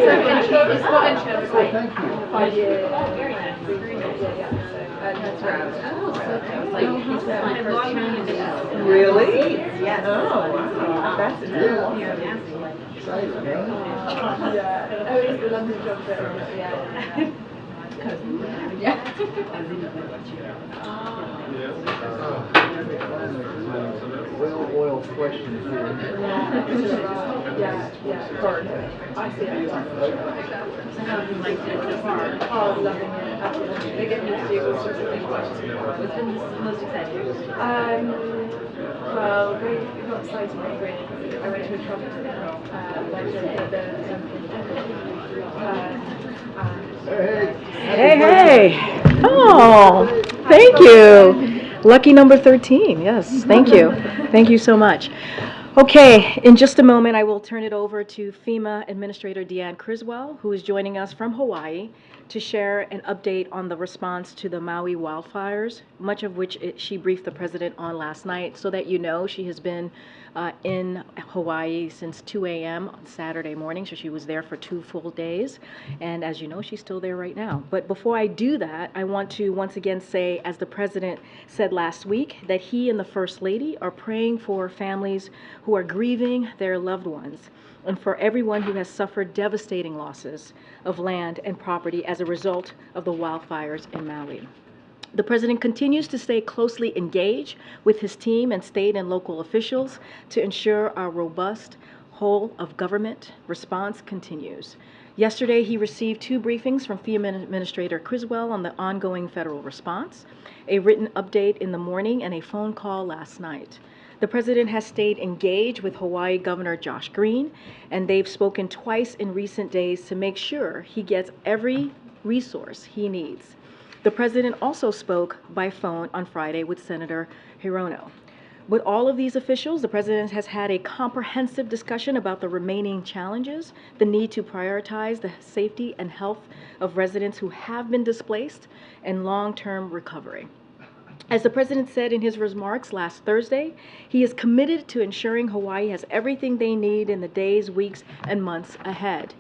It's not in Oh, thank you. 5 years. Very nice. Really? Yes. Oh, wow. That's Exciting, huh? Yeah. Oh, it's the London job fair. Yeah. Well-oiled questions here. Yeah. I see it. So how have you liked it so far? Oh, I'm loving it. Absolutely. They get me to do all sorts of things. What's been the most exciting? Well, very not exciting, but great. I went to a trumpet Hey. Oh, thank you. Lucky number 13. Yes, thank you. Thank you so much. Okay, in just a moment, I will turn it over to FEMA Administrator Deanna Criswell, who is joining us from Hawaii to share an update on the response to the Maui wildfires, much of which she briefed the president on last night, so that you know she has been in Hawaii since 2 a.m. on Saturday morning, so she was there for 2 full days. And as you know, she's still there right now. But before I do that, I want to once again say, as the president said last week, that he and the First Lady are praying for families who are grieving their loved ones and for everyone who has suffered devastating losses of land and property as a result of the wildfires in Maui. The president continues to stay closely engaged with his team and state and local officials to ensure our robust whole of government response continues. Yesterday, he received 2 briefings from FEMA Administrator Criswell on the ongoing federal response, a written update in the morning, and a phone call last night. The president has stayed engaged with Hawaii Governor Josh Green, and they've spoken twice in recent days to make sure he gets every resource he needs. The president also spoke by phone on Friday with Senator Hirono. With all of these officials, the president has had a comprehensive discussion about the remaining challenges, the need to prioritize the safety and health of residents who have been displaced, and long-term recovery. As the president said in his remarks last Thursday, he is committed to ensuring Hawaii has everything they need in the days, weeks, and months ahead.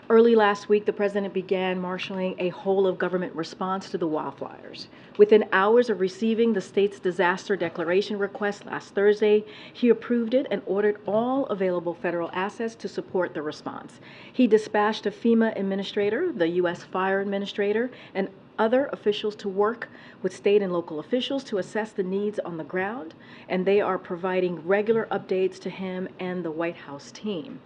Early last week, the president began marshaling a whole-of-government response to the wildfires. Within hours of receiving the state's disaster declaration request last Thursday, he approved it and ordered all available federal assets to support the response. He dispatched a FEMA administrator, the U.S. Fire Administrator, and other officials to work with state and local officials to assess the needs on the ground, and they are providing regular updates to him and the White House team.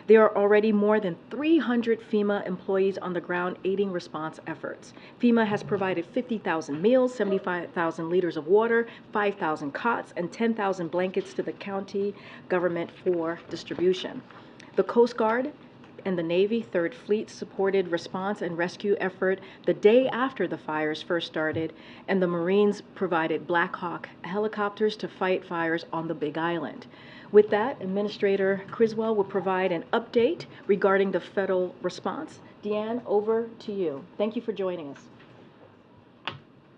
There are already more than 300 FEMA employees on the ground aiding response efforts. FEMA has provided 50,000 meals, 75,000 liters of water, 5,000 cots, and 10,000 blankets to the county government for distribution. The Coast Guard and the Navy 3rd Fleet supported response and rescue effort the day after the fires first started, and the Marines provided Black Hawk helicopters to fight fires on the Big Island. With that, Administrator Criswell will provide an update regarding the federal response. Deanna, over to you. Thank you for joining us.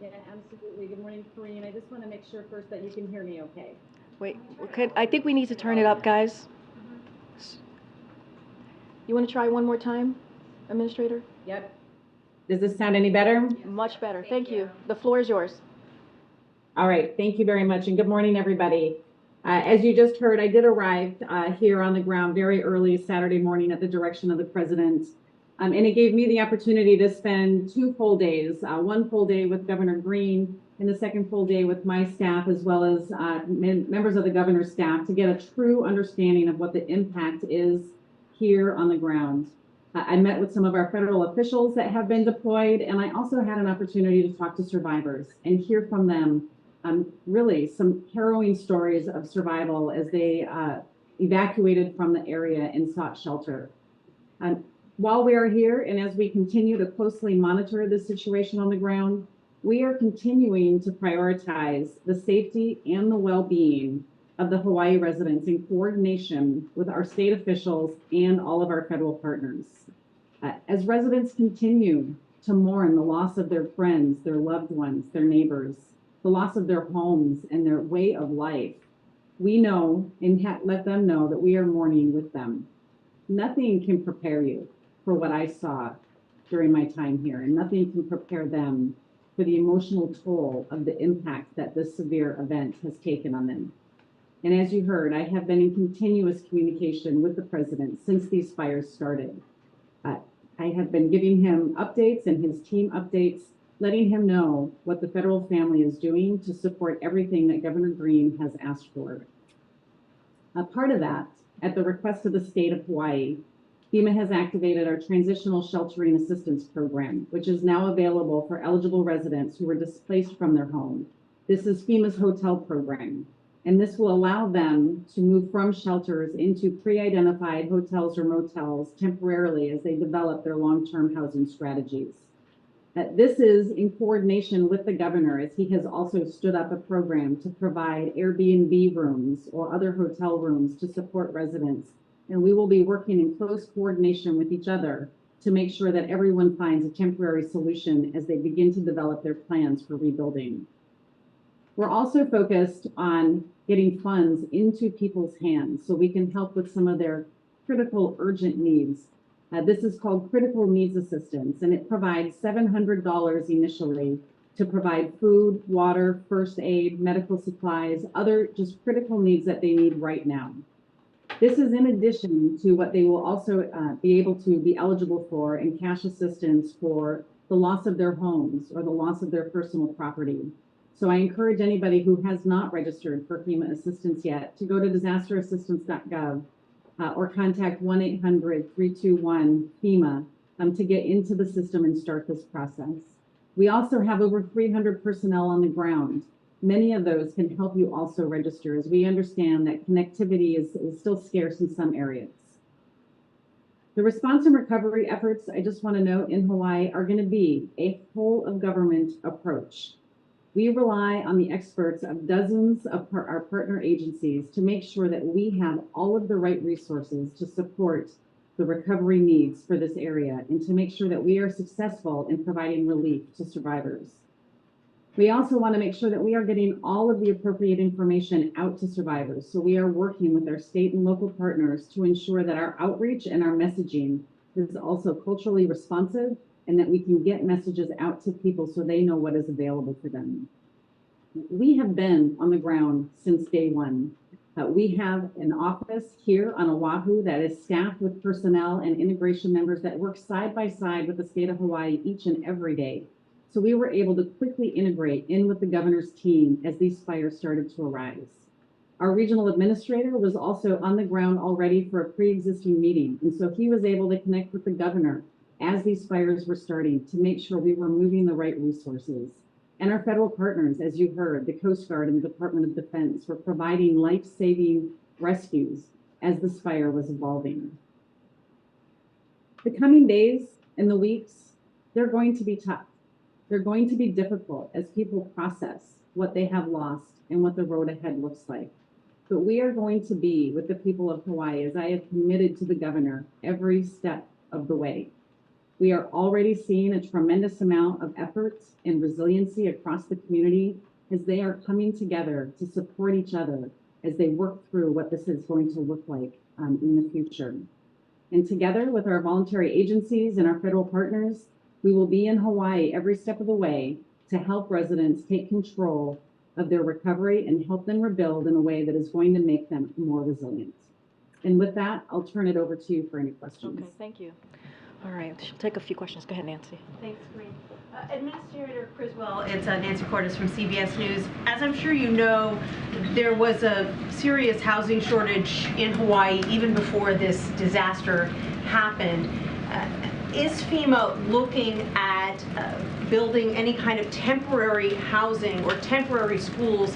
Yeah, absolutely. Good morning, Karine. I just want to make sure first that you can hear me okay. Wait, I think we need to turn it up, guys. You want to try one more time, Administrator? Yep. Does this sound any better? Much better. Thank you. The floor is yours. All right. Thank you very much. And good morning, everybody. As you just heard, I did arrive here on the ground very early Saturday morning at the direction of the president. And it gave me the opportunity to spend 2 full days, 1 full day with Governor Green and the second full day with my staff, as well as members of the governor's staff, to get a true understanding of what the impact is here on the ground. I met with some of our federal officials that have been deployed, and I also had an opportunity to talk to survivors and hear from them really some harrowing stories of survival as they evacuated from the area and sought shelter. While we are here and as we continue to closely monitor the situation on the ground, we are continuing to prioritize the safety and the well-being of the Hawaii residents in coordination with our state officials and all of our federal partners. As residents continue to mourn the loss of their friends, their loved ones, their neighbors, the loss of their homes and their way of life, we know and let them know that we are mourning with them. Nothing can prepare you for what I saw during my time here, and nothing can prepare them for the emotional toll of the impact that this severe event has taken on them. And as you heard, I have been in continuous communication with the president since these fires started. I have been giving him updates and his team updates, letting him know what the federal family is doing to support everything that Governor Green has asked for. A part of that, at the request of the state of Hawaii, FEMA has activated our Transitional Sheltering Assistance Program, which is now available for eligible residents who were displaced from their home. This is FEMA's hotel program, and this will allow them to move from shelters into pre-identified hotels or motels temporarily as they develop their long-term housing strategies. This is in coordination with the governor, as he has also stood up a program to provide Airbnb rooms or other hotel rooms to support residents. And we will be working in close coordination with each other to make sure that everyone finds a temporary solution as they begin to develop their plans for rebuilding. We're also focused on getting funds into people's hands so we can help with some of their critical urgent needs. This is called Critical Needs Assistance, and it provides $700 initially to provide food, water, first aid, medical supplies, other just critical needs that they need right now. This is in addition to what they will also be able to be eligible for in cash assistance for the loss of their homes or the loss of their personal property. So I encourage anybody who has not registered for FEMA assistance yet to go to disasterassistance.gov or contact 1-800-321-FEMA to get into the system and start this process. We also have over 300 personnel on the ground. Many of those can help you also register, as we understand that connectivity is still scarce in some areas. The response and recovery efforts, I just want to note, in Hawaii are going to be a whole of government approach. We rely on the experts of dozens of our partner agencies to make sure that we have all of the right resources to support the recovery needs for this area and to make sure that we are successful in providing relief to survivors. We also want to make sure that we are getting all of the appropriate information out to survivors. So we are working with our state and local partners to ensure that our outreach and our messaging is also culturally responsive and that we can get messages out to people so they know what is available for them. We have been on the ground since day one. We have an office here on Oahu that is staffed with personnel and integration members that work side by side with the state of Hawaii each and every day. So we were able to quickly integrate in with the governor's team as these fires started to arise. Our regional administrator was also on the ground already for a pre-existing meeting. And so he was able to connect with the governor as these fires were starting to make sure we were moving the right resources. And our federal partners, as you heard, the Coast Guard and the Department of Defense were providing life-saving rescues as this fire was evolving. The coming days and the weeks, they're going to be tough. They're going to be difficult as people process what they have lost and what the road ahead looks like. But we are going to be with the people of Hawaii, as I have committed to the governor, every step of the way. We are already seeing a tremendous amount of effort and resiliency across the community as they are coming together to support each other as they work through what this is going to look like in the future. And together with our voluntary agencies and our federal partners, we will be in Hawaii every step of the way to help residents take control of their recovery and help them rebuild in a way that is going to make them more resilient. And with that, I'll turn it over to you for any questions. Okay, thank you. All right, she'll take a few questions. Go ahead, Nancy. Thanks, Karine. Administrator Criswell, it's Nancy Cordes from CBS News. As I'm sure you know, there was a serious housing shortage in Hawaii even before this disaster happened. Is FEMA looking at building any kind of temporary housing or temporary schools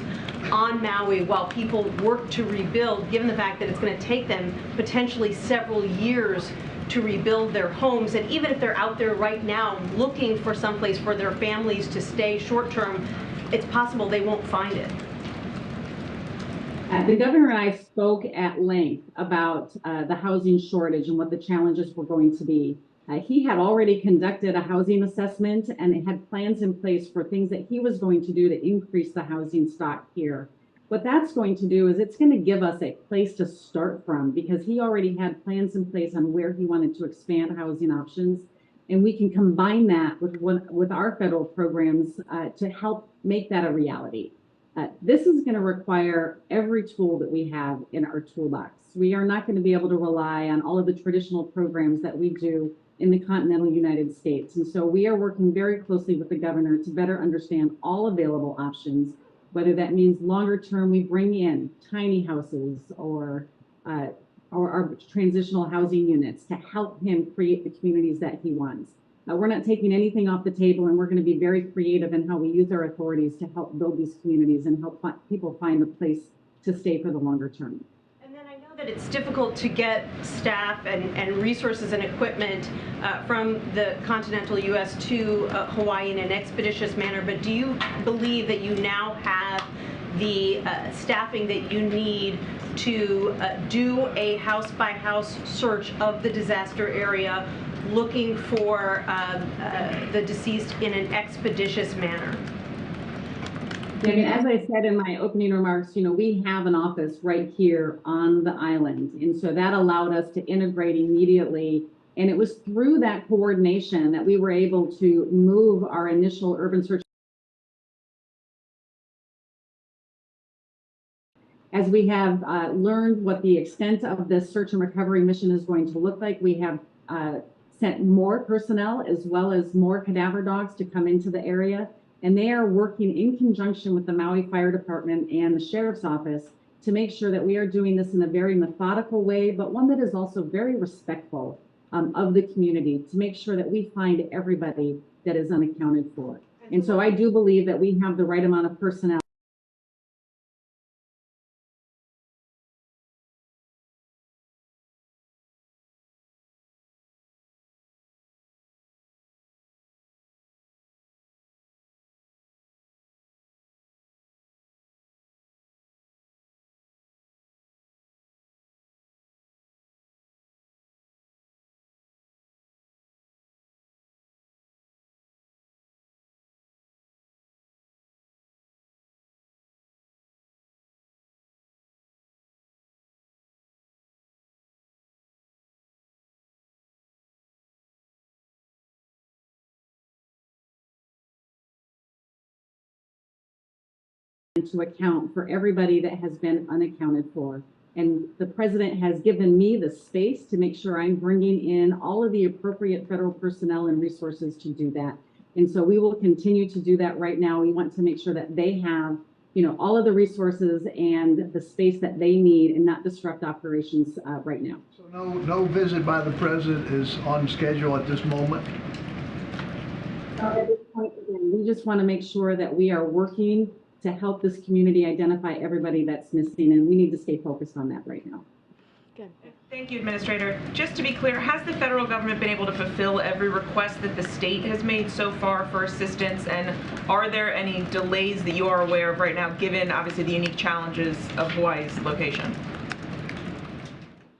on Maui while people work to rebuild, given the fact that it's going to take them potentially several years to rebuild their homes? And even if they're out there right now looking for someplace for their families to stay short term, it's possible they won't find it. The governor and I spoke at length about the housing shortage and what the challenges were going to be. He had already conducted a housing assessment and had plans in place for things that he was going to do to increase the housing stock here. What that's going to do is it's going to give us a place to start from, because he already had plans in place on where he wanted to expand housing options. And we can combine that with our federal programs to help make that a reality. This is going to require every tool that we have in our toolbox. We are not going to be able to rely on all of the traditional programs that we do in the continental United States. And so we are working very closely with the governor to better understand all available options, whether that means longer term we bring in tiny houses or our transitional housing units to help him create the communities that he wants. We're not taking anything off the table, and we're going to be very creative in how we use our authorities to help build these communities and help people find a place to stay for the longer term. And then I know that it's difficult to get staff and resources and equipment from the continental U.S. to Hawaii in an expeditious manner, but do you believe that you now have the staffing that you need to do a house-by-house search of the disaster area, looking for the deceased in an expeditious manner? Yeah, I mean, as I said in my opening remarks, we have an office right here on the island. And so that allowed us to integrate immediately. And it was through that coordination that we were able to move our initial urban search. As we have learned what the extent of this search and recovery mission is going to look like, we have sent more personnel as well as more cadaver dogs to come into the area. And they are working in conjunction with the Maui Fire Department and the Sheriff's Office to make sure that we are doing this in a very methodical way, but one that is also very respectful of the community, to make sure that we find everybody that is unaccounted for. And so I do believe that we have the right amount of personnel. To account for everybody that has been unaccounted for. And the president has given me the space to make sure I'm bringing in all of the appropriate federal personnel and resources to do that. And so we will continue to do that right now. We want to make sure that they have, all of the resources and the space that they need and not disrupt operations right now. So no visit by the president is on schedule at this moment? At this point, again, we just want to make sure that we are working to help this community identify everybody that's missing, and we need to stay focused on that right now. Good. Thank you, Administrator. Just to be clear, has the federal government been able to fulfill every request that the state has made so far for assistance? And are there any delays that you are aware of right now, given obviously the unique challenges of Hawaii's location?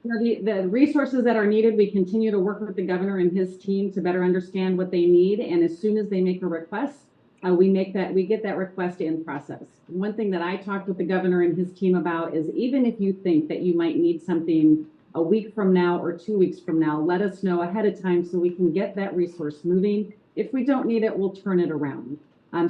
The resources that are needed, we continue to work with the governor and his team to better understand what they need. And as soon as they make a request, we get that request in process. One thing that I talked with the governor and his team about is, even if you think that you might need something a week from now or 2 weeks from now, let us know ahead of time so we can get that resource moving. If we don't need it, we'll turn it around.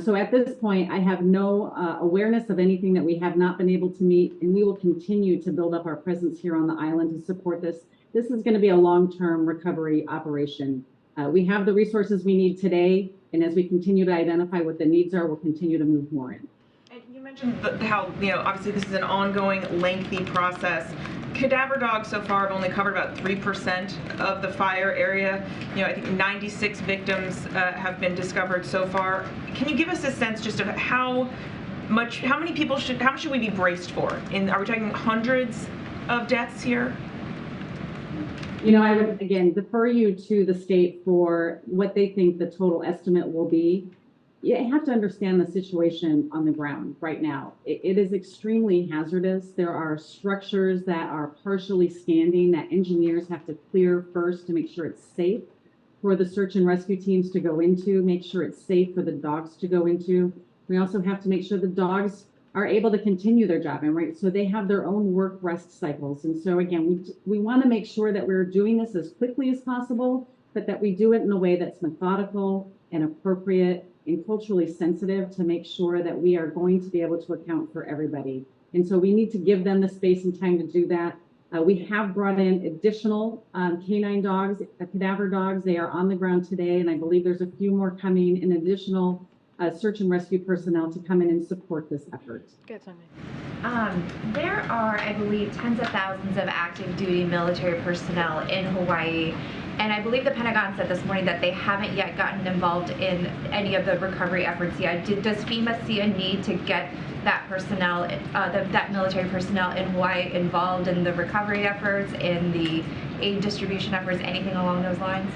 So at this point, I have no awareness of anything that we have not been able to meet, and we will continue to build up our presence here on the island to support this. This is going to be a long-term recovery operation. We have the resources we need today, and as we continue to identify what the needs are, we'll continue to move more in. And you mentioned how, obviously this is an ongoing, lengthy process. Cadaver dogs so far have only covered about 3% of the fire area. I think 96 victims have been discovered so far. Can you give us a sense just of how much should we be braced for? Are we talking hundreds of deaths here? I would, again, defer you to the state for what they think the total estimate will be. You have to understand the situation on the ground right now. It is extremely hazardous. There are structures that are partially standing that engineers have to clear first to make sure it's safe for the search and rescue teams to go into, make sure it's safe for the dogs to go into. We also have to make sure the dogs are able to continue their job, and right, so they have their own work rest cycles. And so again, we want to make sure that we're doing this as quickly as possible, but that we do it in a way that's methodical and appropriate and culturally sensitive to make sure that we are going to be able to account for everybody. And so we need to give them the space and time to do that. We have brought in additional canine dogs, cadaver dogs. They are on the ground today, and I believe there's a few more coming, and additional search and rescue personnel to come in and support this effort. Good, Sonia. There are, I believe, tens of thousands of active duty military personnel in Hawaii. And I believe the Pentagon said this morning that they haven't yet gotten involved in any of the recovery efforts yet. Does FEMA see a need to get that personnel, that military personnel in Hawaii involved in the recovery efforts, in the aid distribution efforts, anything along those lines?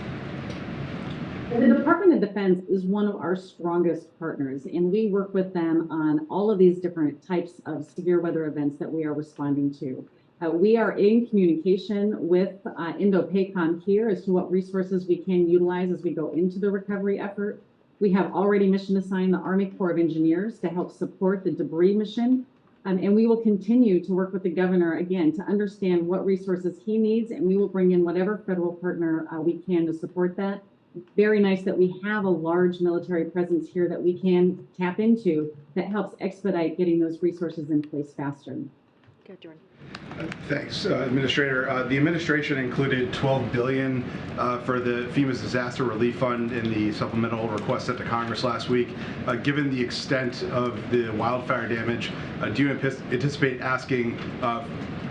The Department of Defense is one of our strongest partners, and we work with them on all of these different types of severe weather events that we are responding to. We are in communication with Indo-PACOM here as to what resources we can utilize as we go into the recovery effort. We have already mission assigned the Army Corps of Engineers to help support the debris mission. And we will continue to work with the governor, again, to understand what resources he needs, and we will bring in whatever federal partner we can to support that. Very nice that we have a large military presence here that we can tap into that helps expedite getting those resources in place faster. Good, Jordan. Thanks, Administrator. The administration included $12 billion for the FEMA's Disaster Relief Fund in the supplemental request sent to Congress last week. Given the extent of the wildfire damage, do you anticipate asking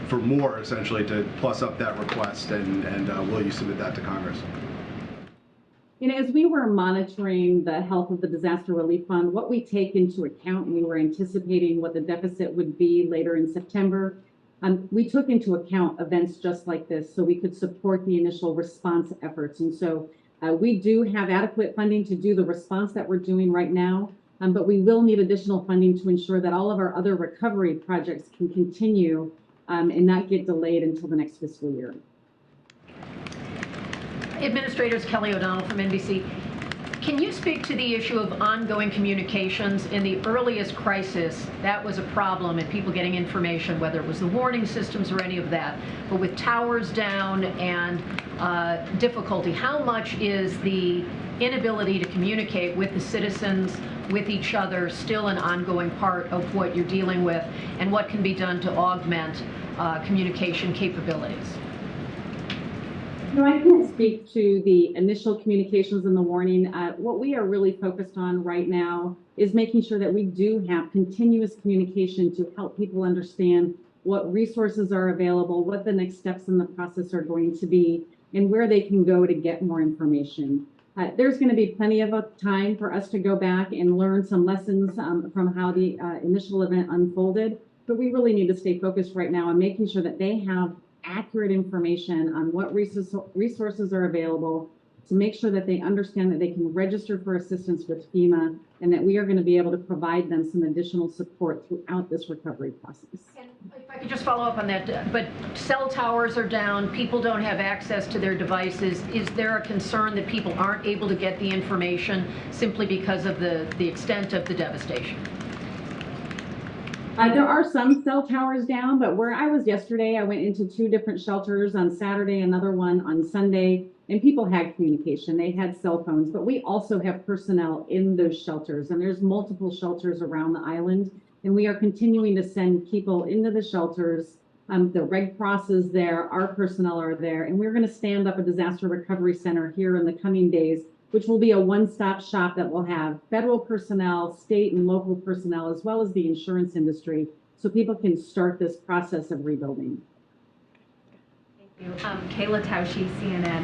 for more, essentially, to plus up that request, and will you submit that to Congress? You know, as we were monitoring the health of the Disaster Relief Fund, what we take into account, and we were anticipating what the deficit would be later in September, we took into account events just like this so we could support the initial response efforts. And so we do have adequate funding to do the response that we're doing right now, but we will need additional funding to ensure that all of our other recovery projects can continue and not get delayed until the next fiscal year. Administrators Kelly O'Donnell from NBC. Can you speak to the issue of ongoing communications? In the earliest crisis, that was a problem and people getting information, whether it was the warning systems or any of that. But with towers down and difficulty, how much is the inability to communicate with the citizens, with each other, still an ongoing part of what you're dealing with, and what can be done to augment communication capabilities? No, I can't speak to the initial communications in the warning. What we are really focused on right now is making sure that we do have continuous communication to help people understand what resources are available, what the next steps in the process are going to be, and where they can go to get more information. There's going to be plenty of time for us to go back and learn some lessons from how the initial event unfolded, but we really need to stay focused right now on making sure that they have accurate information on what resources are available, to make sure that they understand that they can register for assistance with FEMA, and that we are going to be able to provide them some additional support throughout this recovery process. And if I could just follow up on that, but cell towers are down, people don't have access to their devices. Is there a concern that people aren't able to get the information simply because of the extent of the devastation? There are some cell towers down, but where I was yesterday, I went into 2 different shelters on Saturday, another one on Sunday, and people had communication. They had cell phones, but we also have personnel in those shelters, and there's multiple shelters around the island, and we are continuing to send people into the shelters. The Red Cross is there, our personnel are there, and we're going to stand up a disaster recovery center here in the coming days, which will be a one-stop shop that will have federal personnel, state and local personnel, as well as the insurance industry, so people can start this process of rebuilding. Thank you. Kayla Tausche, CNN.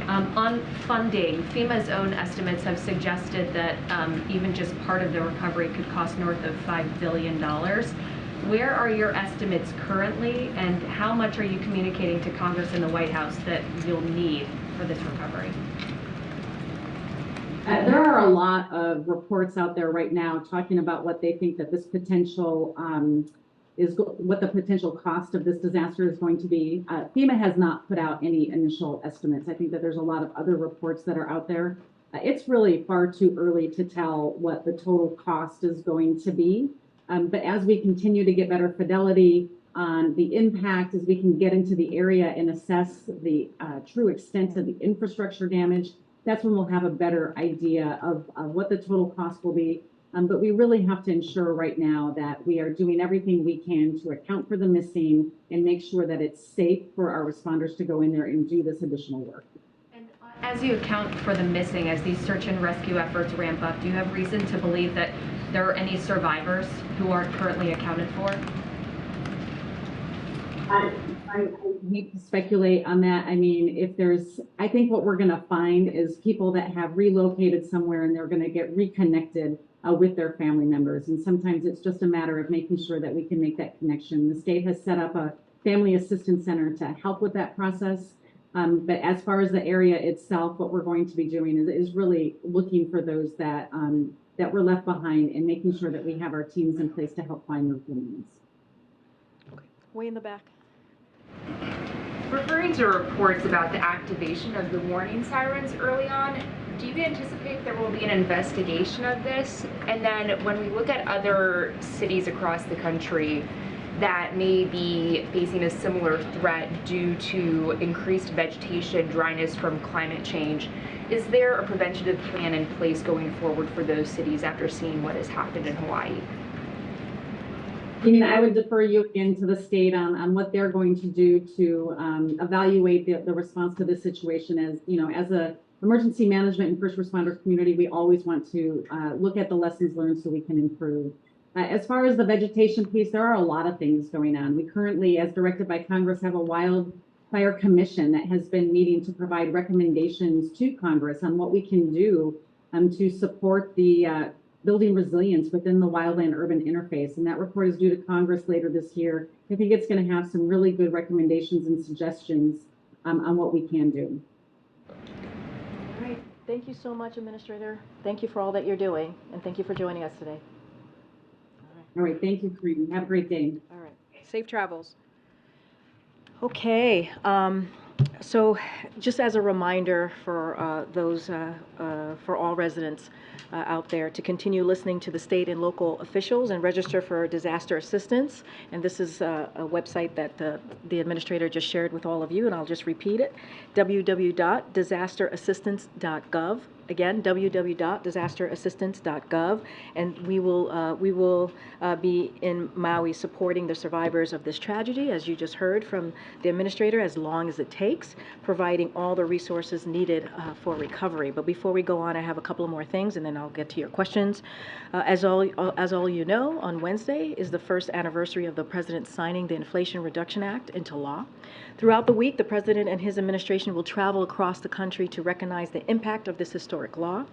On funding, FEMA's own estimates have suggested that even just part of the recovery could cost north of $5 billion. Where are your estimates currently, and how much are you communicating to Congress and the White House that you'll need for this recovery? There are a lot of reports out there right now talking about what they think that this potential what the potential cost of this disaster is going to be. FEMA has not put out any initial estimates. I think that there's a lot of other reports that are out there. It's really far too early to tell what the total cost is going to be. But as we continue to get better fidelity on the impact, as we can get into the area and assess the true extent of the infrastructure damage, that's when we'll have a better idea of what the total cost will be. But we really have to ensure right now that we are doing everything we can to account for the missing and make sure that it's safe for our responders to go in there and do this additional work. And as you account for the missing, as these search and rescue efforts ramp up, do you have reason to believe that there are any survivors who aren't currently accounted for? I hate to speculate on that. I mean, I think what we're going to find is people that have relocated somewhere and they're going to get reconnected with their family members. And sometimes it's just a matter of making sure that we can make that connection. The state has set up a family assistance center to help with that process. But as far as the area itself, what we're going to be doing is really looking for those that were left behind and making sure that we have our teams in place to help find those remains. Way in the back. Referring to reports about the activation of the warning sirens early on, do you anticipate there will be an investigation of this? And then when we look at other cities across the country that may be facing a similar threat due to increased vegetation, dryness from climate change, is there a preventative plan in place going forward for those cities after seeing what has happened in Hawaii? I would defer you again to the state on what they're going to do to evaluate the response to this situation. As a emergency management and first responder community, we always want to look at the lessons learned so we can improve. As far as the vegetation piece, there are a lot of things going on. We currently, as directed by Congress, have a wildfire commission that has been meeting to provide recommendations to Congress on what we can do to support the building resilience within the wildland-urban interface. And that report is due to Congress later this year. I think it's going to have some really good recommendations and suggestions on what we can do. All right. Thank you so much, Administrator. Thank you for all that you're doing, and thank you for joining us today. All right. Thank you, Karine. Have a great day. All right. Safe travels. Okay. So just as a reminder for for all residents out there to continue listening to the state and local officials and register for disaster assistance. And this is a website that the administrator just shared with all of you, and I'll just repeat it, www.disasterassistance.gov. Again, www.disasterassistance.gov, and we will be in Maui supporting the survivors of this tragedy, as you just heard from the administrator, as long as it takes, providing all the resources needed for recovery. But before we go on, I have a couple of more things, and then I'll get to your questions. As all you know, on Wednesday is the first anniversary of the President signing the Inflation Reduction Act into law. Throughout the week, the President and his administration will travel across the country to recognize the impact of this historic law.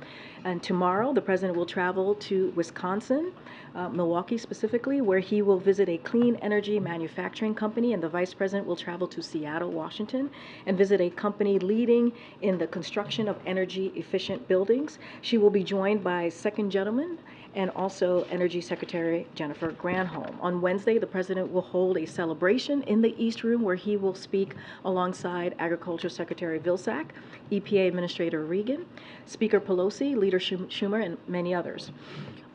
And tomorrow, the President will travel to Wisconsin, Milwaukee specifically, where he will visit a clean energy manufacturing company, and the Vice President will travel to Seattle, Washington, and visit a company leading in the construction of energy-efficient buildings. She will be joined by Second Gentleman and also Energy Secretary Jennifer Granholm. On Wednesday, the President will hold a celebration in the East Room where he will speak alongside Agriculture Secretary Vilsack, EPA Administrator Regan, Speaker Pelosi, Leader Schumer, and many others.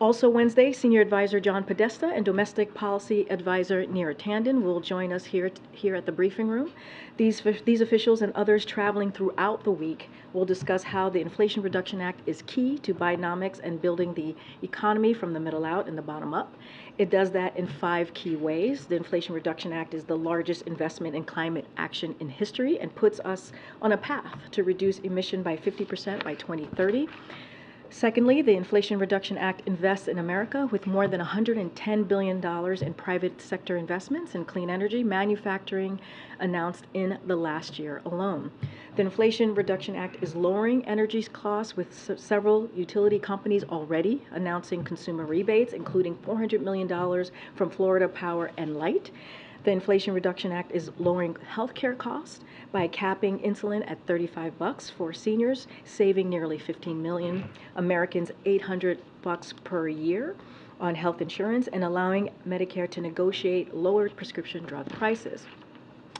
Also Wednesday, Senior Advisor John Podesta and Domestic Policy Advisor Neera Tandon will join us here at the briefing room. These officials and others traveling throughout the week will discuss how the Inflation Reduction Act is key to Bidenomics and building the economy from the middle out and the bottom up. It does that in 5 key ways. The Inflation Reduction Act is the largest investment in climate action in history and puts us on a path to reduce emission by 50% by 2030. Secondly, the Inflation Reduction Act invests in America with more than $110 billion in private sector investments in clean energy manufacturing announced in the last year alone. The Inflation Reduction Act is lowering energy costs with several utility companies already announcing consumer rebates, including $400 million from Florida Power and Light. The Inflation Reduction Act is lowering healthcare costs by capping insulin at $35 for seniors, saving nearly 15 million Americans $800 per year on health insurance, and allowing Medicare to negotiate lower prescription drug prices.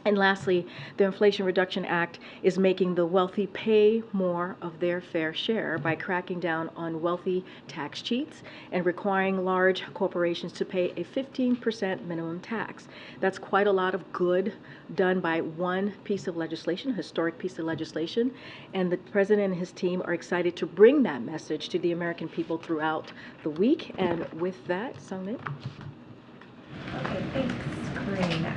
And lastly, the Inflation Reduction Act is making the wealthy pay more of their fair share by cracking down on wealthy tax cheats and requiring large corporations to pay a 15% minimum tax. That's quite a lot of good done by one piece of legislation, a historic piece of legislation, and the president and his team are excited to bring that message to the American people throughout the week. And with that, Sungmin. Okay, thanks, Karine.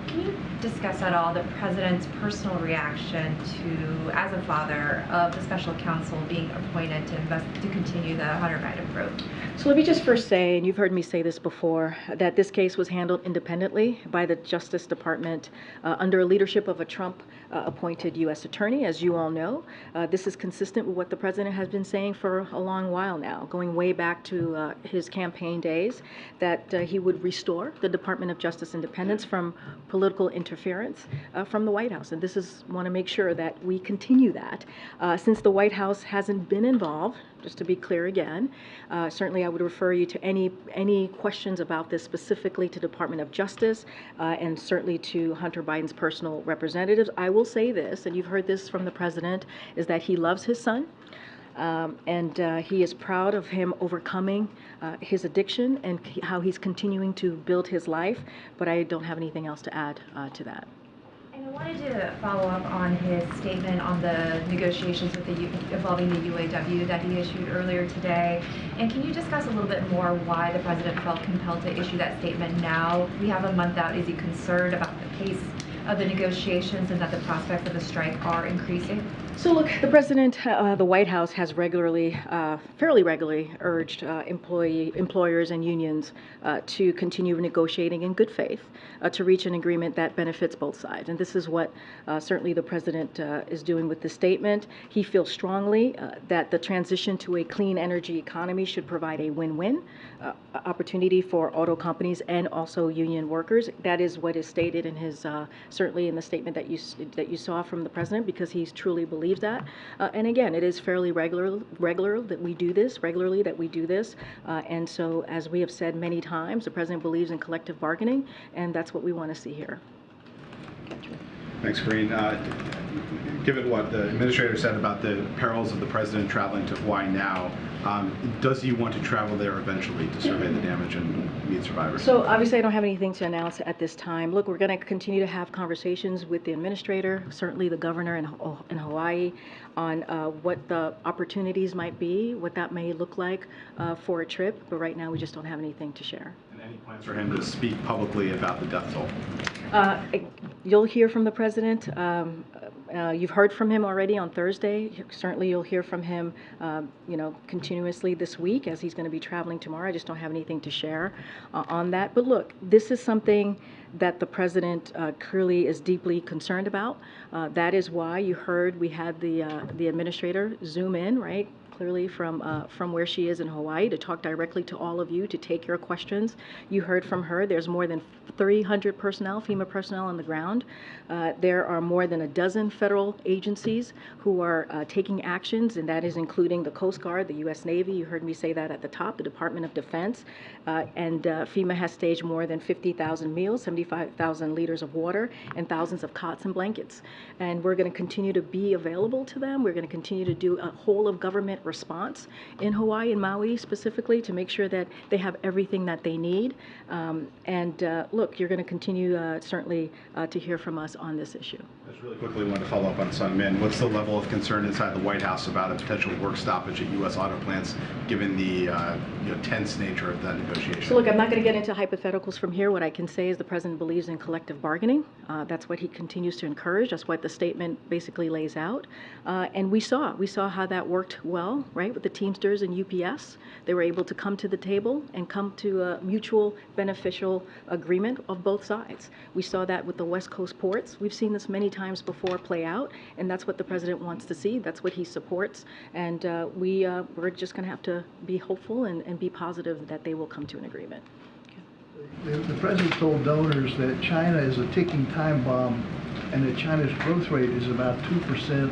Can you discuss at all the president's personal reaction to, as a father, of the special counsel being appointed to continue the Hunter Biden probe? So let me just first say, and you've heard me say this before, that this case was handled independently by the Justice Department under leadership of a Trump appointed U.S. attorney, as you all know. This is consistent with what the president has been saying for a long while now, going way back to his campaign days, that he would restore the Department of Justice independence from political interference from the White House. And this is want to make sure that we continue that. Since the White House hasn't been involved, just to be clear again, certainly I would refer you to any questions about this specifically to Department of Justice and certainly to Hunter Biden's personal representatives. I will say this, and you've heard this from the president, is that he loves his son. And he is proud of him overcoming his addiction and how he's continuing to build his life, but I don't have anything else to add to that. And I wanted to follow up on his statement on the negotiations with involving the UAW that he issued earlier today. And can you discuss a little bit more why the president felt compelled to issue that statement now? We have a month out. Is he concerned about the pace of the negotiations and that the prospects of a strike are increasing? So look, the president, the White House has fairly regularly urged employers and unions to continue negotiating in good faith to reach an agreement that benefits both sides. And this is what certainly the president is doing with this statement. He feels strongly that the transition to a clean energy economy should provide a win-win opportunity for auto companies and also union workers. That is what is stated in his, certainly in the statement that you saw from the president, because he truly believes that. And again, it is fairly regular that we do this, and so as we have said many times, the president believes in collective bargaining, and that's what we want to see here. Thanks, Karine. Given what the administrator said about the perils of the president traveling to Hawaii now, does he want to travel there eventually to survey the damage and meet survivors? So obviously I don't have anything to announce at this time. Look, we're going to continue to have conversations with the administrator, certainly the governor in Hawaii, on what the opportunities might be, what that may look like for a trip, but right now we just don't have anything to share. And any plans for him to speak publicly about the death toll? You'll hear from the president. You've heard from him already on Thursday. Certainly you'll hear from him, continuously this week as he's going to be traveling tomorrow. I just don't have anything to share on that. But look, this is something that the president clearly is deeply concerned about. That is why you heard we had the administrator zoom in, right? Clearly from where she is in Hawaii to talk directly to all of you, to take your questions. You heard from her. There's more than 300 personnel, FEMA personnel on the ground. There are more than a dozen federal agencies who are taking actions, and that is including the Coast Guard, the U.S. Navy. You heard me say that at the top, the Department of Defense. And FEMA has staged more than 50,000 meals, 75,000 liters of water, and thousands of cots and blankets. And we're going to continue to be available to them. We're going to continue to do a whole of government response in Hawaii and Maui specifically to make sure that they have everything that they need. Look, you're going to continue certainly to hear from us on this issue. Just really quickly, want to follow up on Sung Min. What's the level of concern inside the White House about a potential work stoppage at U.S. auto plants, given the tense nature of that negotiation? So look, I'm not going to get into hypotheticals from here. What I can say is the president believes in collective bargaining. That's what he continues to encourage. That's what the statement basically lays out. And we saw how that worked well, right, with the Teamsters and UPS. They were able to come to the table and come to a mutual beneficial agreement of both sides. We saw that with the West Coast ports. We've seen this many times before play out, and that's what the president wants to see. That's what he supports. And we're just going to have to be hopeful and be positive that they will come to an agreement. The president told donors that China is a ticking time bomb and that China's growth rate is about 2%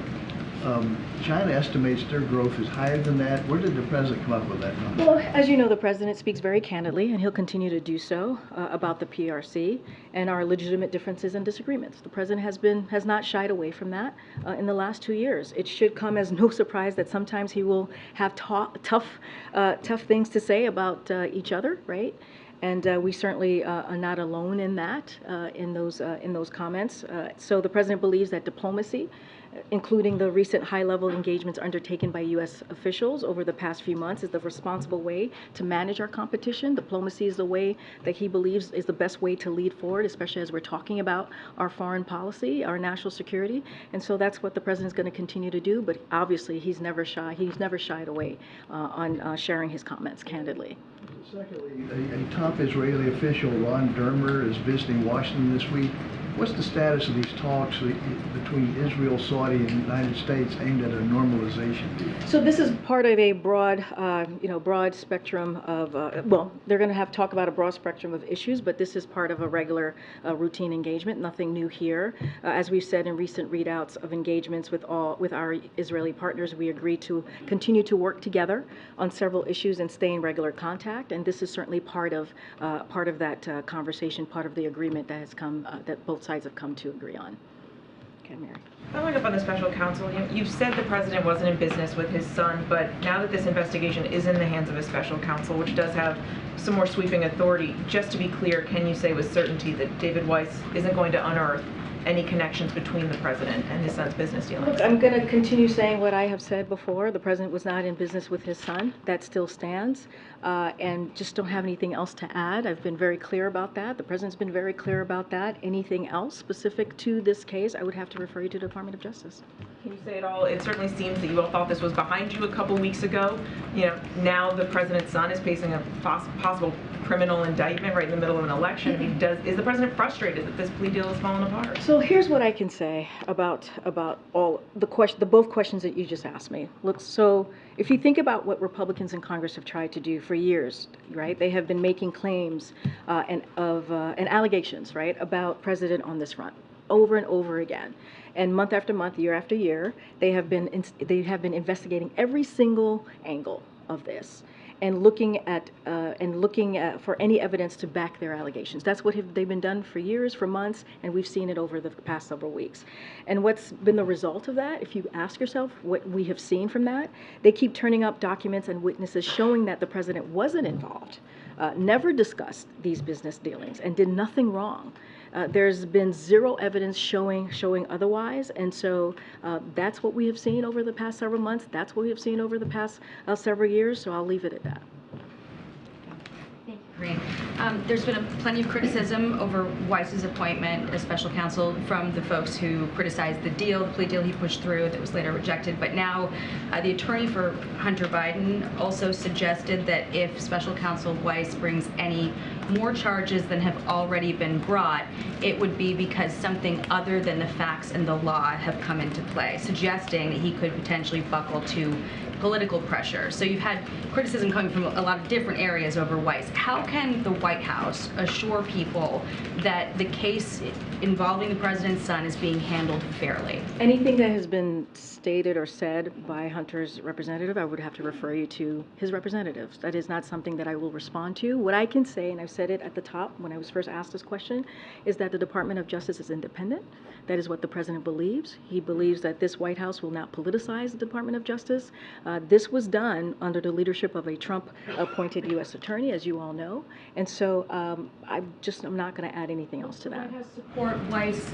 China estimates their growth is higher than that. Where did the president come up with that number? Well, as you know, the president speaks very candidly, and he'll continue to do so about the PRC and our legitimate differences and disagreements. The president has not shied away from that in the last 2 years. It should come as no surprise that sometimes he will have tough things to say about each other, right? And we certainly are not alone in that, in those comments. So the president believes that diplomacy, including the recent high-level engagements undertaken by U.S. officials over the past few months, is the responsible way to manage our competition. Diplomacy is the way that he believes is the best way to lead forward, especially as we're talking about our foreign policy, our national security. And so that's what the president's going to continue to do. But obviously, he's never shied away on sharing his comments candidly. Secondly, a top Israeli official, Ron Dermer, is visiting Washington this week. What's the status of these talks between Israel, Saudi, and the United States aimed at a normalization deal? So this is part of a broad, broad spectrum of, well, they're going to have talk about a broad spectrum of issues, but this is part of a regular routine engagement, nothing new here. As we've said in recent readouts of engagements with our Israeli partners, we agreed to continue to work together on several issues and stay in regular contact, and this is certainly part of that conversation, part of the agreement that has come, that both sides have come to agree on. Okay, Mary. Following up on the special counsel, you've said the president wasn't in business with his son, but now that this investigation is in the hands of a special counsel, which does have some more sweeping authority, just to be clear, can you say with certainty that David Weiss isn't going to unearth any connections between the president and his son's business dealings? Look, I'm going to continue saying what I have said before. The president was not in business with his son. That still stands. And just don't have anything else to add. I've been very clear about that. The president's been very clear about that. Anything else specific to this case, I would have to refer you to the Department of Justice. Can you say it all? It certainly seems that you all thought this was behind you a couple weeks ago. Now the president's son is facing a possible criminal indictment right in the middle of an election. Is the president frustrated that this plea deal is falling apart? So here's what I can say about all the both questions that you just asked me. Look, so if you think about what Republicans in Congress have tried to do for years, right? They have been making claims and allegations, right, about president on this front over and over again. And month after month, year after year, they have been investigating every single angle of this and looking at for any evidence to back their allegations. That's what they've been done for years, for months, and we've seen it over the past several weeks. And what's been the result of that? If you ask yourself what we have seen from that, they keep turning up documents and witnesses showing that the president wasn't involved, never discussed these business dealings, and did nothing wrong. There's been zero evidence showing otherwise, and so that's what we have seen over the past several months. That's what we have seen over the past several years, so I'll leave it at that. Thank you, Karine. There's been plenty of criticism over Weiss's appointment as special counsel from the folks who criticized the plea deal he pushed through that was later rejected. But now the attorney for Hunter Biden also suggested that if special counsel Weiss brings any more charges than have already been brought, it would be because something other than the facts and the law have come into play, suggesting that he could potentially buckle to political pressure. So you've had criticism coming from a lot of different areas over Weiss. How can the White House assure people that the case involving the president's son is being handled fairly? Anything that has been stated or said by Hunter's representative, I would have to refer you to his representatives. That is not something that I will respond to. What I can say, and I've said it at the top when I was first asked this question, is that the Department of Justice is independent. That is what the president believes. He believes that this White House will not politicize the Department of Justice. This was done under the leadership of a Trump-appointed U.S. attorney, as you all know. And so I'm not going to add anything else to that. White House support Weiss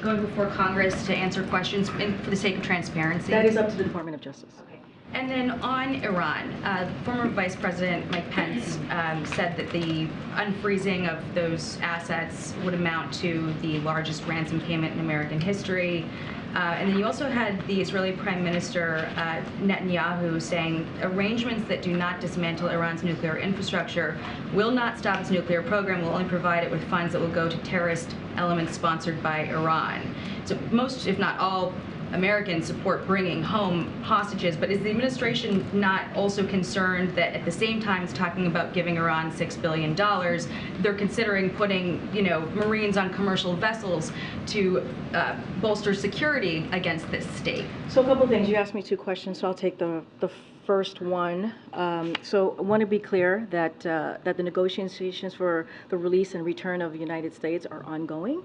going before Congress to answer questions for the sake of transparency? That is up to the Department of Justice. Okay. And then on Iran, former Vice President Mike Pence said that the unfreezing of those assets would amount to the largest ransom payment in American history. And then you also had the Israeli Prime Minister Netanyahu saying arrangements that do not dismantle Iran's nuclear infrastructure will not stop its nuclear program, will only provide it with funds that will go to terrorist elements sponsored by Iran. So most, if not all, Americans support bringing home hostages, but is the administration not also concerned that at the same time it's talking about giving Iran $6 billion, they're considering putting, Marines on commercial vessels to bolster security against this state? So a couple things. You asked me two questions, so I'll take the first one. So I want to be clear that that the negotiations for the release and return of the United States are ongoing.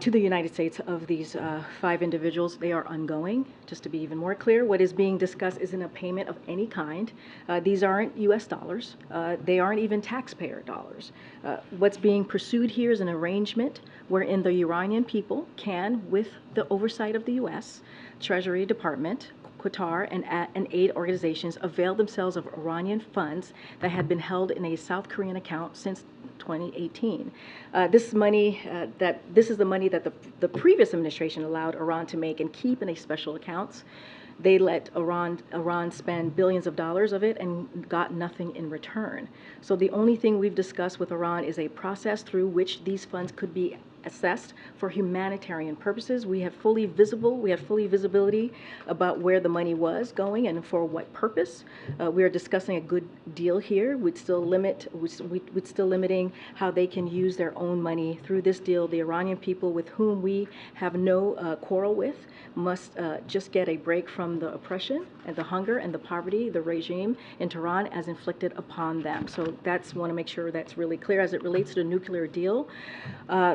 To the United States of these 5 individuals, they are ongoing. Just to be even more clear, what is being discussed isn't a payment of any kind. These aren't U.S. dollars. They aren't even taxpayer dollars. What's being pursued here is an arrangement wherein the Iranian people can, with the oversight of the U.S. Treasury Department, Qatar, and aid organizations, avail themselves of Iranian funds that had been held in a South Korean account since 2018. This is the money that the previous administration allowed Iran to make and keep in a special accounts. They let Iran spend billions of dollars of it and got nothing in return. So the only thing we've discussed with Iran is a process through which these funds could be assessed for humanitarian purposes. We have fully visibility about where the money was going and for what purpose. We are discussing a good deal here. We'd still limiting how they can use their own money through this deal. The Iranian people, with whom we have no quarrel with, must just get a break from the oppression and the hunger and the poverty the regime in Tehran has inflicted upon them. So want to make sure that's really clear. As it relates to the nuclear deal,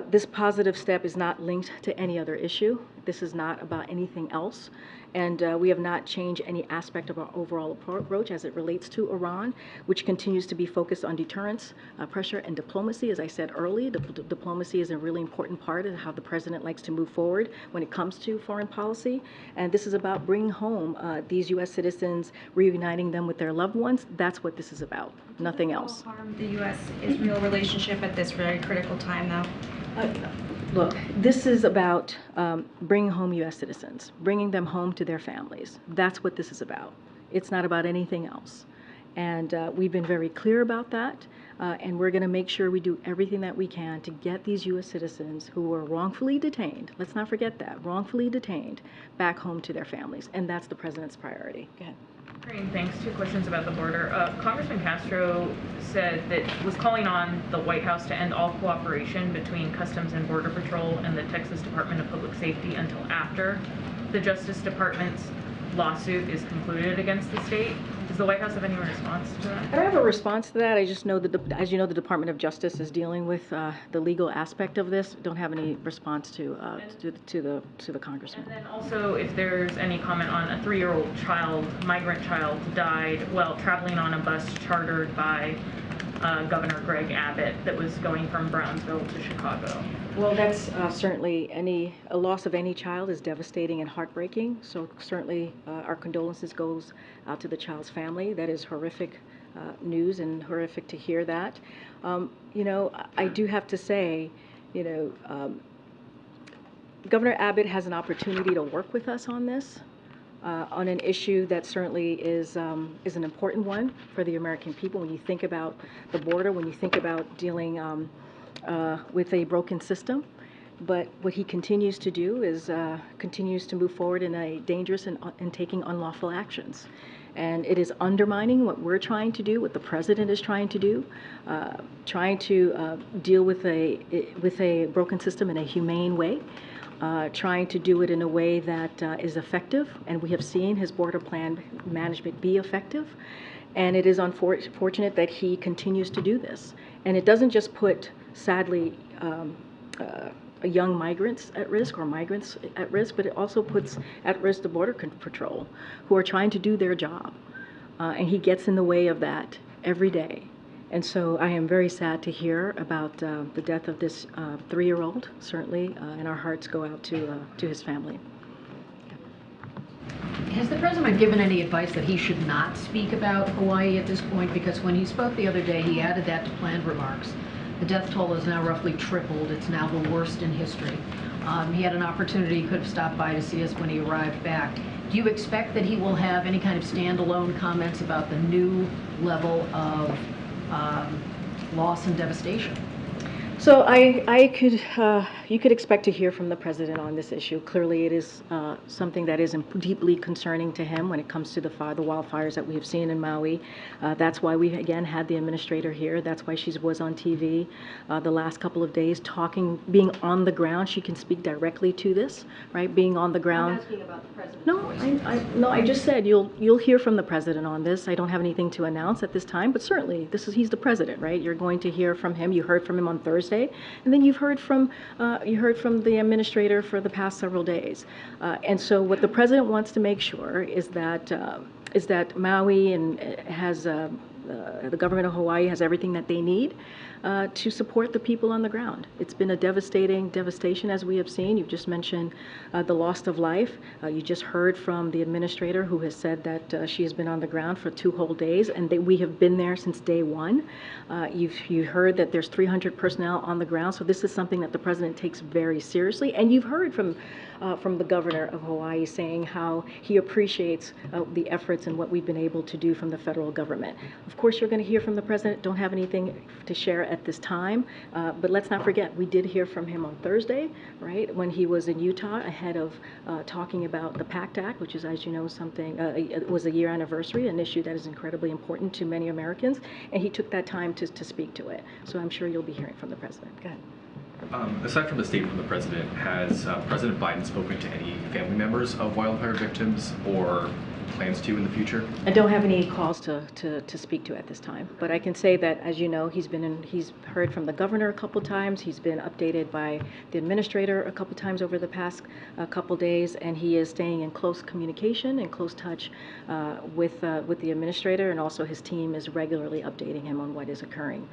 this positive step is not linked to any other issue. This is not about anything else. And we have not changed any aspect of our overall approach as it relates to Iran, which continues to be focused on deterrence, pressure, and diplomacy. As I said earlier, diplomacy is a really important part of how the president likes to move forward when it comes to foreign policy. And this is about bringing home these U.S. citizens, reuniting them with their loved ones. That's what this is about, nothing else. Harm the U.S.-Israel relationship at this very critical time, though? Look, this is about bringing home U.S. citizens, bringing them home to their families. That's what this is about. It's not about anything else. And we've been very clear about that. And we're going to make sure we do everything that we can to get these U.S. citizens who were wrongfully detained, let's not forget that, wrongfully detained, back home to their families. And that's the president's priority. Go ahead. Great, thanks. 2 questions about the border. Congressman Castro was calling on the White House to end all cooperation between Customs and Border Patrol and the Texas Department of Public Safety until after the Justice Department's lawsuit is concluded against the state. Does the White House have any response to that? I don't have a response to that. I just know that, as you know, the Department of Justice is dealing with the legal aspect of this. Don't have any response to the congressman. And then also, if there's any comment on a 3-year-old migrant child, died while traveling on a bus chartered by Governor Greg Abbott that was going from Brownsville to Chicago. Well, that's certainly a loss of any child is devastating and heartbreaking. So certainly our condolences goes out to the child's family. That is horrific news and horrific to hear that. I do have to say, Governor Abbott has an opportunity to work with us on this, on an issue that certainly is an important one for the American people. When you think about the border, when you think about dealing with a broken system. But what he continues to do is continues to move forward in a dangerous and taking unlawful actions. And it is undermining what we're trying to do, what the president is trying to do, trying to deal with a broken system in a humane way, trying to do it in a way that is effective. And we have seen his border plan management be effective. And it is unfortunate that he continues to do this. And it doesn't just put, sadly, young migrants at risk or migrants at risk, but it also puts at risk the Border Patrol, who are trying to do their job. And he gets in the way of that every day. And so I am very sad to hear about the death of this 3-year-old, certainly, and our hearts go out to his family. Has the president given any advice that he should not speak about Hawaii at this point? Because when he spoke the other day, he added that to planned remarks. The death toll is now roughly tripled. It's now the worst in history. He had an opportunity, he could have stopped by to see us when he arrived back. Do you expect that he will have any kind of standalone comments about the new level of loss and devastation? So I could, you could expect to hear from the president on this issue. Clearly, it is something that is deeply concerning to him when it comes to the wildfires that we have seen in Maui. That's why we, again, had the administrator here. That's why she was on TV the last couple of days talking, being on the ground. She can speak directly to this, right? Being on the ground. I'm asking about the president. No, I just said you'll hear from the president on this. I don't have anything to announce at this time, but certainly he's the president, right? You're going to hear from him. You heard from him on Thursday, and then you've heard from the administrator for the past several days. And so what the president wants to make sure is that Maui has the government of Hawaii has everything that they need to support the people on the ground. It's been a devastation, as we have seen. You've just mentioned the loss of life. You just heard from the administrator, who has said that she has been on the ground for 2 whole days, and we have been there since day one. You heard that there's 300 personnel on the ground, so this is something that the president takes very seriously. And you've heard from the governor of Hawaii saying how he appreciates the efforts and what we've been able to do from the federal government. Of course, you're going to hear from the president. Don't have anything to share at this time, but let's not forget, we did hear from him on Thursday, right, when he was in Utah ahead of talking about the PACT Act, which is, as you know, it was a year anniversary, an issue that is incredibly important to many Americans, and he took that time to speak to it. So I'm sure you'll be hearing from the president. Go ahead. Aside from the statement from the president, has President Biden spoken to any family members of wildfire victims or plans to in the future? I don't have any calls to speak to at this time, but I can say that, as you know, he's heard from the governor a couple times. He's been updated by the administrator a couple times over the past couple days, and he is staying in close communication and close touch with the administrator, and also his team is regularly updating him on what is occurring.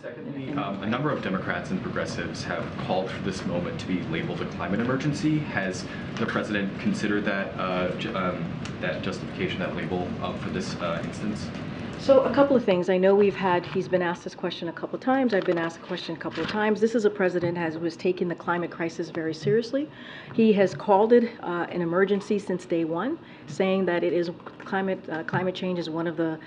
Secondly, a number of Democrats and progressives have called for this moment to be labeled a climate emergency. Has the president considered that justification, that label, for this instance? So a couple of things. I know he's been asked this question a couple of times. I've been asked a question a couple of times. This is a president who has taken the climate crisis very seriously. He has called it an emergency since day one, saying that it is climate change is one of the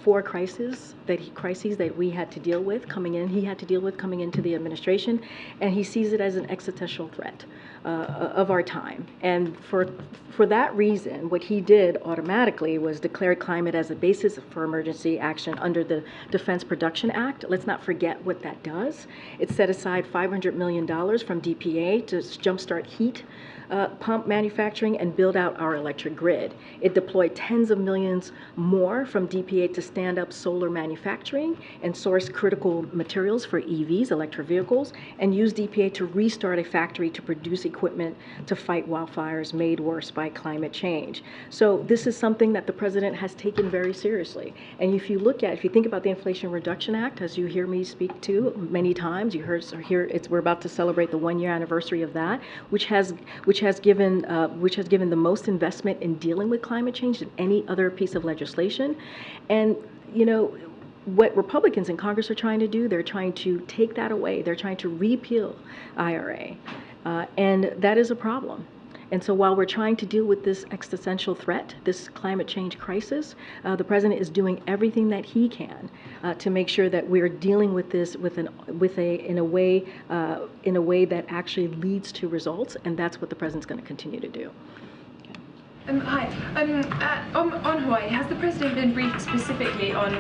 4 crises that we had to deal with coming into the administration, and he sees it as an existential threat of our time. And for that reason, what he did automatically was declare climate as a basis for emergency action under the Defense Production Act. Let's not forget what that does. It set aside $500 million from DPA to jumpstart heat pump manufacturing and build out our electric grid. It deployed tens of millions more from DPA to stand up solar manufacturing and source critical materials for EVs, electric vehicles, and use DPA to restart a factory to produce equipment to fight wildfires made worse by climate change. So this is something that the president has taken very seriously. And if you think about the Inflation Reduction Act, as you hear me speak to many times, we're about to celebrate the 1-year anniversary of that, which has given the most investment in dealing with climate change than any other piece of legislation. And what Republicans in Congress are trying to do, they're trying to take that away. They're trying to repeal IRA, and that is a problem. And so while we're trying to deal with this existential threat, this climate change crisis, the president is doing everything that he can to make sure that we're dealing with this in a way that actually leads to results, and that's what the president's going to continue to do. Hi. On Hawaii, has the president been briefed specifically on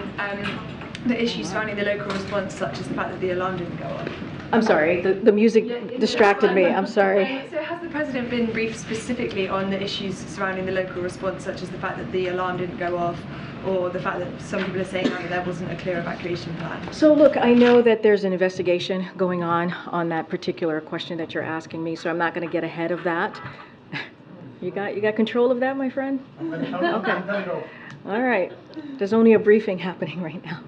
the issues surrounding the local response, such as the fact that the alarm didn't go off? I'm sorry, the music distracted me. I'm sorry. So has the president been briefed specifically on the issues surrounding the local response, such as the fact that the alarm didn't go off, or the fact that some people are saying that there wasn't a clear evacuation plan? So look, I know that there's an investigation going on that particular question that you're asking me, so I'm not going to get ahead of that. You got control of that, my friend? Okay. All right. There's only a briefing happening right now.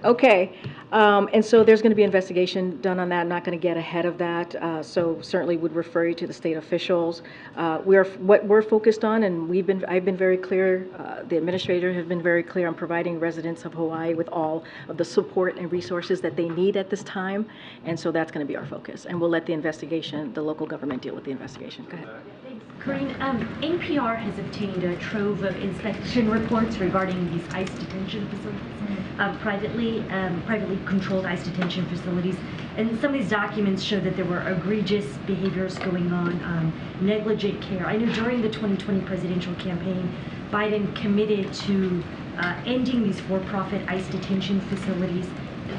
Okay. And so there's going to be an investigation done on that. I'm not going to get ahead of that. So certainly would refer you to the state officials. What we're focused on, and I've been very clear, the administrator has been very clear on providing residents of Hawaii with all of the support and resources that they need at this time. And so that's going to be our focus. And we'll let the local government deal with the investigation. Go ahead. Karine, NPR has obtained a trove of inspection reports regarding these ICE detention facilities, privately controlled ICE detention facilities, And some of these documents show that there were egregious behaviors going on, negligent care. I know during the 2020 presidential campaign, Biden committed to ending these for-profit ICE detention facilities.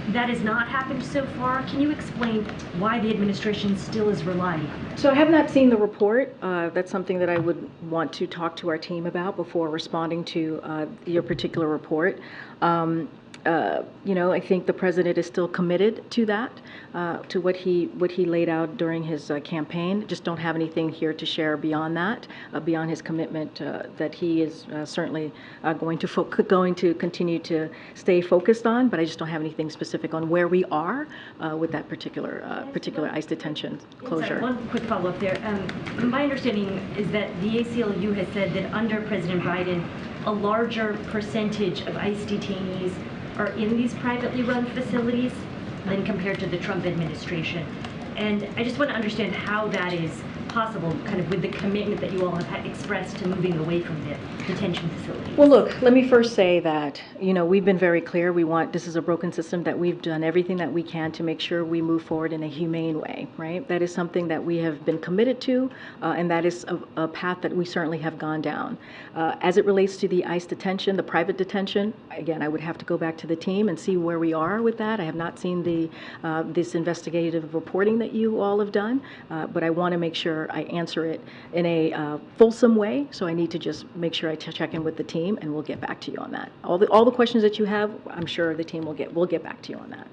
That has not happened so far. Can you explain why the administration still is relying on that? So I have not seen the report. That's something that I would want to talk to our team about before responding to your particular report. I think the president is still committed to that, to what he laid out during his campaign. Just don't have anything here to share beyond that, beyond his commitment that he is certainly going to continue to stay focused on. But I just don't have anything specific on where we are with that particular ICE detention closure. Sorry, one quick follow-up there. My understanding is that the ACLU has said that under President Biden, a larger percentage of ICE detainees are in these privately run facilities than compared to the Trump administration. And I just want to understand how that is possible, kind of with the commitment that you all have expressed to moving away from the detention facilities. Well, look, let me first say that, we've been very clear. This is a broken system, that we've done everything that we can to make sure we move forward in a humane way, right? That is something that we have been committed to, and that is a path that we certainly have gone down. As it relates to the ICE detention, the private detention, again, I would have to go back to the team and see where we are with that. I have not seen this investigative reporting that you all have done, but I want to make sure I answer it in a fulsome way. So I need to just make sure I check in with the team, and we'll get back to you on that. All the questions that you have, I'm sure the team will get back to you on that.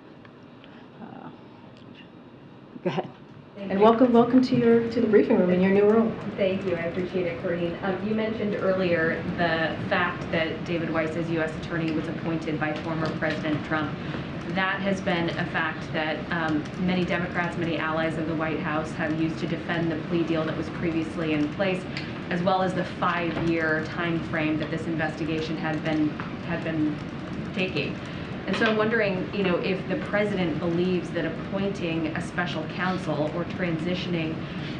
Go ahead. And welcome to the briefing room in your new room. Thank you, I appreciate it, Karine. You mentioned earlier the fact that David Weiss, as U.S. Attorney, was appointed by former President Trump. That has been a fact that many Democrats, many allies of the White House have used to defend the plea deal that was previously in place, as well as the 5-year time frame that this investigation had been taking. And so I'm wondering, if the president believes that appointing a special counsel or transitioning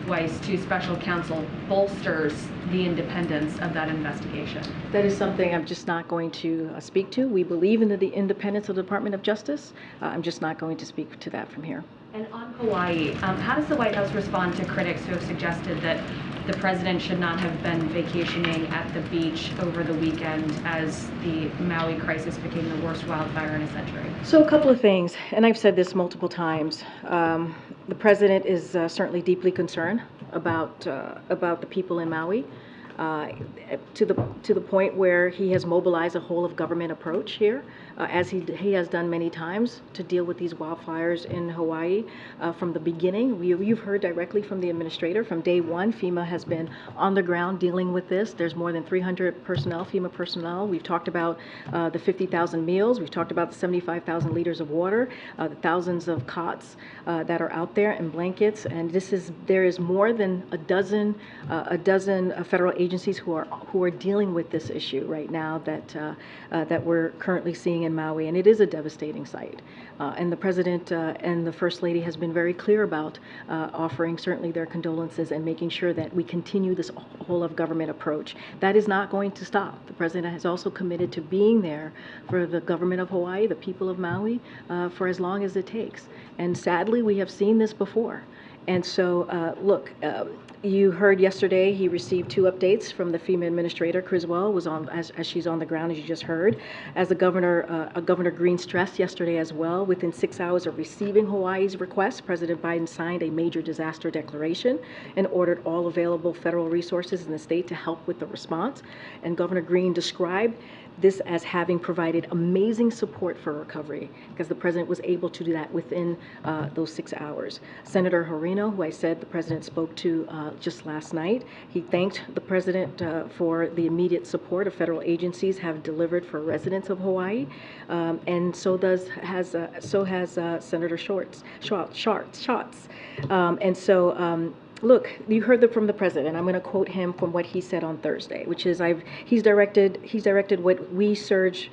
Weiss to special counsel bolsters the independence of that investigation. That is something I'm just not going to speak to. We believe in the independence of the Department of Justice. I'm just not going to speak to that from here. And on Hawaii, how does the White House respond to critics who have suggested that the president should not have been vacationing at the beach over the weekend as the Maui crisis became the worst wildfire in a century? So a couple of things, and I've said this multiple times. The president is certainly deeply concerned about the people in Maui. To the point where he has mobilized a whole of government approach here, as he has done many times to deal with these wildfires in Hawaii from the beginning. You've heard directly from the administrator from day one. FEMA has been on the ground dealing with this. There's more than 300 personnel, FEMA personnel. We've talked about the 50,000 meals. We've talked about the 75,000 liters of water, the thousands of cots that are out there and blankets. And there is more than a dozen federal agencies who are dealing with this issue right now that we're currently seeing in Maui, and it is a devastating sight. And the president and the first lady has been very clear about offering certainly their condolences and making sure that we continue this whole of government approach. That is not going to stop. The president has also committed to being there for the government of Hawaii, the people of Maui, for as long as it takes. And sadly, we have seen this before. And so, look, you heard yesterday he received 2 updates from the FEMA Administrator Criswell, was on as she's on the ground, as you just heard. As the Governor Green stressed yesterday as well, within 6 hours of receiving Hawaii's request, President Biden signed a major disaster declaration and ordered all available federal resources in the state to help with the response. And Governor Green described this as having provided amazing support for recovery, because the president was able to do that within those 6 hours. Senator Horino, who I said the president spoke to just last night, he thanked the president for the immediate support of federal agencies have delivered for residents of Hawaii, and so has Senator Schatz. And so. Look, you heard that from the president. I'm going to quote him from what he said on Thursday, which is he's directed what we surge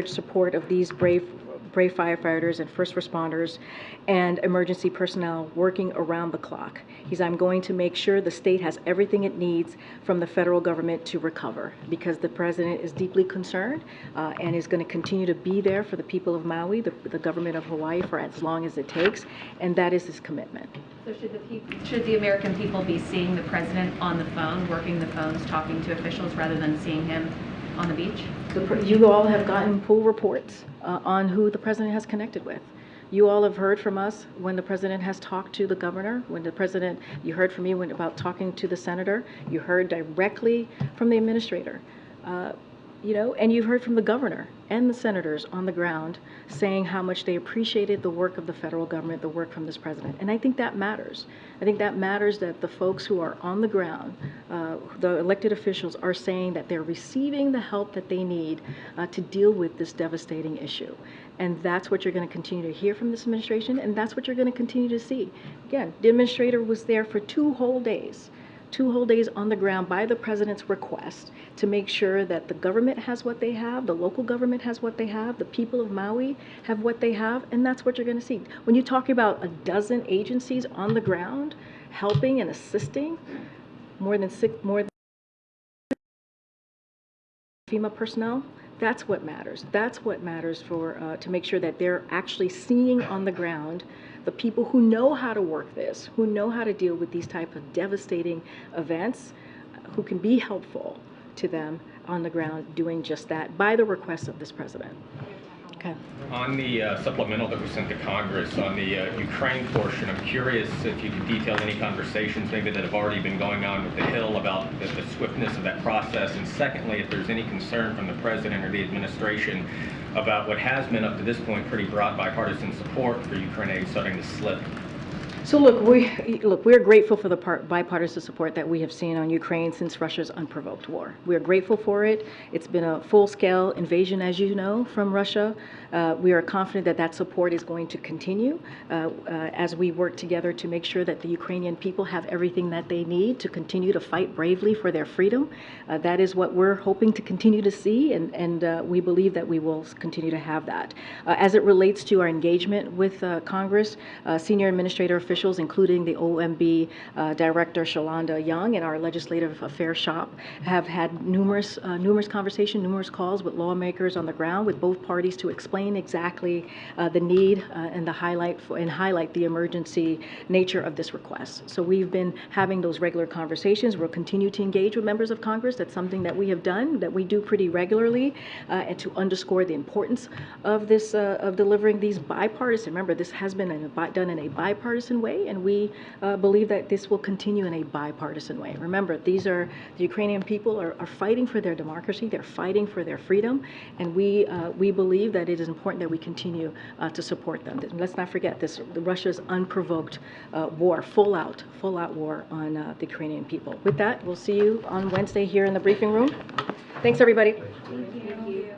support of these brave brave firefighters and first responders and emergency personnel working around the clock. I'm going to make sure the state has everything it needs from the federal government to recover, because the president is deeply concerned and is going to continue to be there for the people of Maui, the government of Hawaii, for as long as it takes, and that is his commitment. So should the American people be seeing the president on the phone, working the phones, talking to officials, rather than seeing him on the beach? You all have gotten full reports on who the president has connected with. You all have heard from us when the president has talked to the governor, you heard from me about talking to the senator, you heard directly from the administrator. And you've heard from the governor and the senators on the ground saying how much they appreciated the work of the federal government, the work from this president. And I think that matters. I think that matters that the folks who are on the ground, the elected officials, are saying that they're receiving the help that they need to deal with this devastating issue. And that's what you're going to continue to hear from this administration, and that's what you're going to continue to see. Again, the administrator was there for 2 whole days. 2 whole days on the ground by the president's request to make sure that the government has what they have, the local government has what they have, the people of Maui have what they have, and that's what you're going to see. When you talk about a dozen agencies on the ground helping and assisting, more than FEMA personnel, that's what matters. That's what matters for to make sure that they're actually seeing on the ground the people who know how to work this, who know how to deal with these type of devastating events, who can be helpful to them on the ground doing just that by the request of this president. Okay. On the supplemental that was sent to Congress on the Ukraine portion, I'm curious if you could detail any conversations maybe that have already been going on with the Hill about the swiftness of that process, and secondly, if there's any concern from the president or the administration about what has been up to this point pretty broad bipartisan support for Ukraine aid starting to slip. So we're grateful for the bipartisan support that we have seen on Ukraine since Russia's unprovoked war. We are grateful for it. It's been a full-scale invasion, as you know, from Russia. We are confident that that support is going to continue as we work together to make sure that the Ukrainian people have everything that they need to continue to fight bravely for their freedom. That is what we're hoping to continue to see, and we believe that we will continue to have that. As it relates to our engagement with Congress, senior administrator officials, including the OMB Director Shalonda Young and our Legislative Affairs shop, have had numerous conversations, numerous calls with lawmakers on the ground with both parties to explain exactly the need and highlight the emergency nature of this request. So we've been having those regular conversations. We'll continue to engage with members of Congress. That's something that we have done, that we do pretty regularly, and to underscore the importance of this, of delivering these bipartisan. Remember, this has been done in a bipartisan way, and we believe that this will continue in a bipartisan way. Remember, the Ukrainian people are fighting for their democracy, they're fighting for their freedom, and we believe that it is important that we continue to support them. Let's not forget Russia's unprovoked war, full-out war on the Ukrainian people. With that, we'll see you on Wednesday here in the briefing room. Thanks, everybody. Thank you.